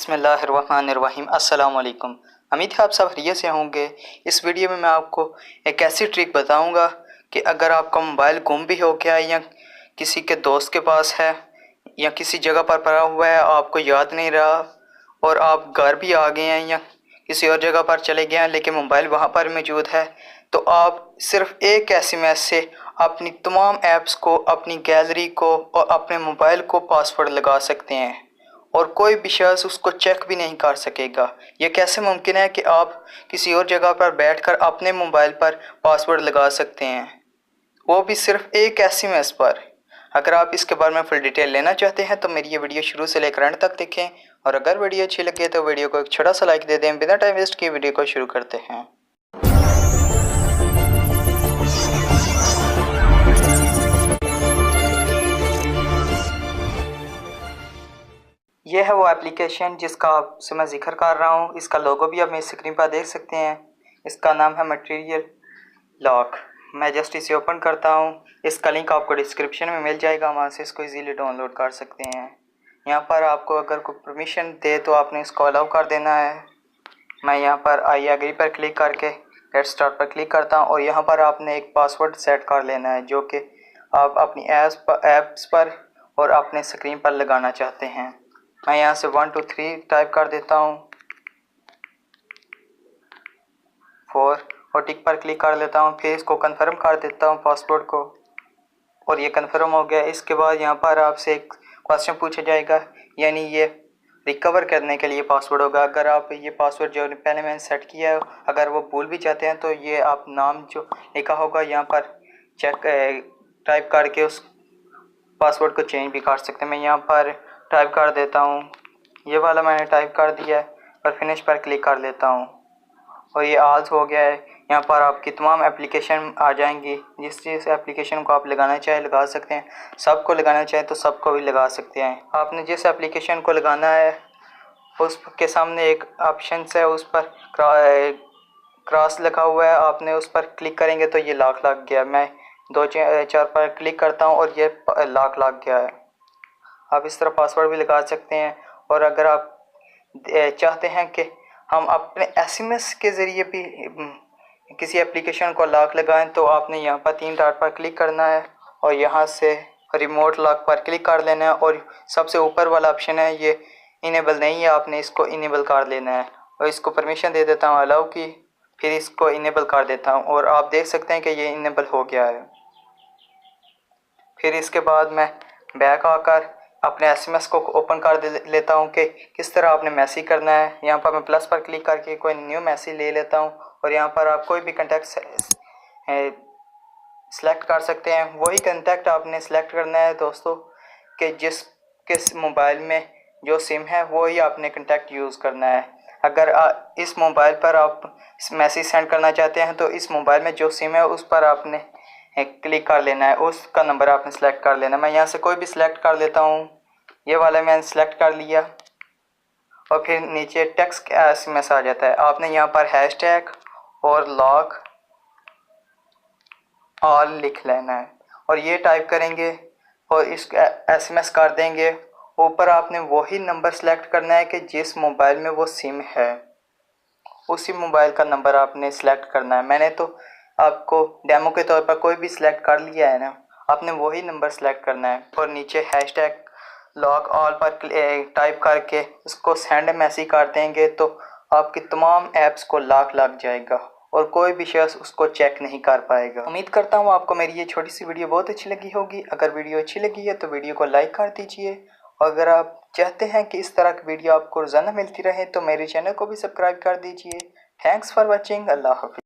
बिस्मिल्लाहिर्रहमानिर्रहीम। अस्सलाम वालेकुम। उम्मीद है आप सब खैरियत से होंगे। इस वीडियो में मैं आपको एक ऐसी ट्रिक बताऊंगा कि अगर आपका मोबाइल गुम भी हो गया या किसी के दोस्त के पास है या किसी जगह पर पड़ा हुआ है, आपको याद नहीं रहा और आप घर भी आ गए हैं या किसी और जगह पर चले गए हैं लेकिन मोबाइल वहाँ पर मौजूद है, तो आप सिर्फ एक एसएमएस से अपनी तमाम ऐप्स को, अपनी गैलरी को और अपने मोबाइल को पासवर्ड लगा सकते हैं और कोई भी शख्स उसको चेक भी नहीं कर सकेगा। यह कैसे मुमकिन है कि आप किसी और जगह पर बैठकर अपने मोबाइल पर पासवर्ड लगा सकते हैं, वो भी सिर्फ एक एसएमएस पर। अगर आप इसके बारे में फुल डिटेल लेना चाहते हैं तो मेरी ये वीडियो शुरू से लेकर अंत तक देखें और अगर वीडियो अच्छी लगे तो वीडियो को एक छोटा सा लाइक दे दें। बिना टाइम वेस्ट किए वीडियो को शुरू करते हैं। यह है वो एप्लीकेशन जिसका आपसे मैं जिक्र कर रहा हूँ। इसका लोगो भी आप मेरी स्क्रीन पर देख सकते हैं। इसका नाम है मटेरियल लॉक। मैं जस्ट इसे ओपन करता हूँ। इसका लिंक आपको डिस्क्रिप्शन में मिल जाएगा, वहाँ से इसको इजीली डाउनलोड कर सकते हैं। यहाँ पर आपको अगर कोई परमिशन दे तो आपने इसको अलाउ कर देना है। मैं यहाँ पर आई एग्री पर क्लिक करके गेट स्टार्ट पर क्लिक करता हूँ और यहाँ पर आपने एक पासवर्ड सेट कर लेना है जो कि आप अपनी ऐप्स पर और अपने स्क्रीन पर लगाना चाहते हैं। मैं यहाँ से 1 2 3 टाइप कर देता हूँ, 4 और टिक पर क्लिक कर लेता हूँ। फिर इसको कंफर्म कर देता हूँ पासवर्ड को और ये कंफर्म हो गया। इसके बाद यहाँ पर आपसे एक क्वेश्चन पूछा जाएगा, यानी ये रिकवर करने के लिए पासवर्ड होगा। अगर आप ये पासवर्ड जो पहले मैंने सेट किया है अगर वो भूल भी जाते हैं तो ये आप नाम जो लिखा होगा यहाँ पर टाइप करके उस पासवर्ड को चेंज भी कर सकते हैं। मैं यहाँ पर टाइप कर देता हूँ, ये वाला मैंने टाइप कर दिया है और फिनिश पर क्लिक कर लेता हूँ और ये आल्स हो गया है। यहाँ पर आपकी तमाम एप्लीकेशन आ जाएंगी। जिस एप्लीकेशन को आप लगाना चाहे लगा सकते हैं, सबको लगाना चाहे तो सबको भी लगा सकते हैं। आपने जिस एप्लीकेशन को लगाना है उसके सामने एक ऑप्शन है, उस पर क्रॉस लिखा हुआ है, आपने उस पर क्लिक करेंगे तो ये लॉक लग गया। मैं 2 4 पर क्लिक करता हूँ और ये लॉक लग गया है। आप इस तरह पासवर्ड भी लगा सकते हैं और अगर आप चाहते हैं कि हम अपने एसएमएस के ज़रिए भी किसी एप्लीकेशन को लॉक लगाएं तो आपने यहाँ पर 3 डॉट पर क्लिक करना है और यहाँ से रिमोट लॉक पर क्लिक कर लेना है और सबसे ऊपर वाला ऑप्शन है ये इनेबल नहीं है, आपने इसको इनेबल कर लेना है और इसको परमिशन दे देता हूँ अलाउ की, फिर इसको इनेबल कर देता हूँ और आप देख सकते हैं कि ये इनेबल हो गया है। फिर इसके बाद मैं बैक आकर अपने एसएमएस को ओपन कर लेता हूँ कि किस तरह आपने मैसेज करना है। यहाँ पर मैं प्लस पर क्लिक करके कोई न्यू मैसेज ले लेता हूँ और यहाँ पर आप कोई भी कंटेक्ट सेलेक्ट कर सकते हैं। वही कंटेक्ट आपने सेलेक्ट करना है दोस्तों कि किस मोबाइल में जो सिम है वही आपने कंटेक्ट यूज़ करना है। अगर इस मोबाइल पर आप मैसेज सेंड करना चाहते हैं तो इस मोबाइल में जो सिम है उस पर आपने क्लिक कर लेना है, उसका नंबर आपने सेलेक्ट कर लेना। मैं यहाँ से कोई भी सिलेक्ट कर लेता हूँ, ये वाला मैंने सेलेक्ट कर लिया और फिर नीचे टेक्स्ट एसएमएस आ जाता है। आपने यहाँ पर हैशटैग और लॉक ऑल लिख लेना है और ये टाइप करेंगे और इस एसएमएस कर देंगे। ऊपर आपने वही नंबर सेलेक्ट करना है कि जिस मोबाइल में वो सिम है उसी मोबाइल का नंबर आपने सेलेक्ट करना है। मैंने तो आपको डेमो के तौर पर कोई भी सिलेक्ट कर लिया है ना, आपने वही नंबर सेलेक्ट करना है और नीचे हैशटैग लॉक ऑल पर टाइप करके उसको सेंड मैसेज कर देंगे तो आपकी तमाम ऐप्स को लॉक लग जाएगा और कोई भी शख्स उसको चेक नहीं कर पाएगा। उम्मीद करता हूँ आपको मेरी ये छोटी सी वीडियो बहुत अच्छी लगी होगी। अगर वीडियो अच्छी लगी है तो वीडियो को लाइक कर दीजिए और अगर आप चाहते हैं कि इस तरह की वीडियो आपको रोज़ाना मिलती रहे तो मेरे चैनल को भी सब्सक्राइब कर दीजिए। Thanks for watching. अल्लाह हाफ़िज़।